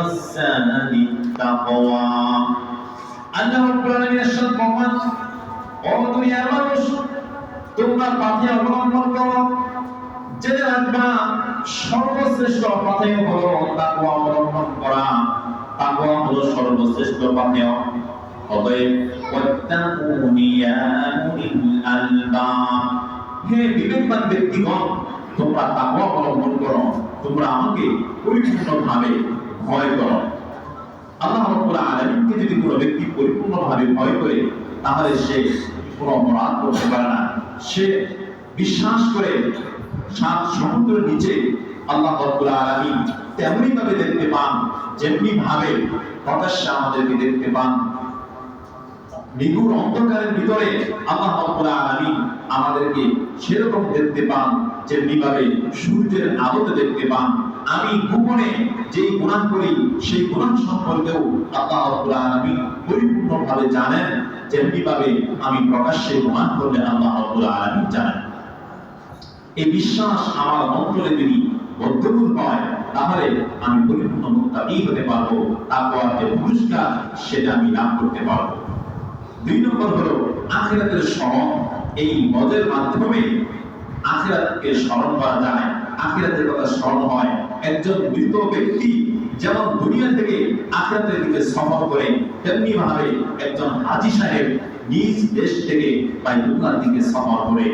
ওয়াসানিত তাকওয়া। আল্লাহ রাব্বুল আলামিন ইরশাদ ফরমান, ও দুনিয়ার মানুষ, তোমরা পথে অবলম্বন করো, জেনে রাখবা সর্বশ্রেষ্ঠ পথে হলো তাকওয়া অবলম্বন করা। তাকওয়া হলো সর্বশ্রেষ্ঠ পথে। অতএব ওয়াত্তাকুনি ইয়া উলিল আলবাব, হে বিবেকবান ব্যক্তিগণ, তোমরা তাকওয়া অবলম্বন করো, তোমরা আমাকে পরিপূর্ণভাবে ভয় করো। আল্লাহ রাব্বুল আলামিনকে যদি কোনো ব্যক্তি পরিপূর্ণভাবে ভয় করে, তাহলে সে কোনো অপরাধ করতে পারে না। সে বিশ্বাস করে সাত সমুদ্রের নিচে আল্লাহ রাব্বুল আলামিন তেমনি ভাবে দেখতে পান, যেমনি ভাবে প্রকাশ্যে আমাদেরকে দেখতে পান। নিগুড় অন্ধকারের ভিতরে আল্লাহ রাব্বুল আলামিন আমাদেরকে সেরকম দেখতে পান, যেমনি ভাবে সূর্যের আলোতে দেখতে পান। আমি গোপনে যেই গুনাহ করি, সেই গুনাহ সম্পর্কেও আল্লাহ রাব্বুল আলামিন পরিপূর্ণভাবে জানেন, যেমনি ভাবে আমি প্রকাশ্যে গুনাহ করলে আল্লাহ রাব্বুল আলামিন জানেন। এই বিশ্বাস আমার অন্তরে যদি বদ্ধমূল হয়, তাহলে আমি পরিপূর্ণ মুত্তাকী হতে পারবো। তাকওয়ার যে পুরস্কার, সেটা আমি লাভ করতে পারবো। দুই নম্বর হলো আখিরাতের স্মরণ। এই হজের মাধ্যমে আখিরাতকে স্মরণ করা যায়, আখিরাতের কথা স্মরণ হয়। একজন মৃত ব্যক্তি যেমন দুনিয়া থেকে আখিরাতের দিকে সফর করে, তেমনি ভাবে একজন হাজী সাহেব নিজ দেশ থেকে বাইতুল্লাহর দিকে সফর করে।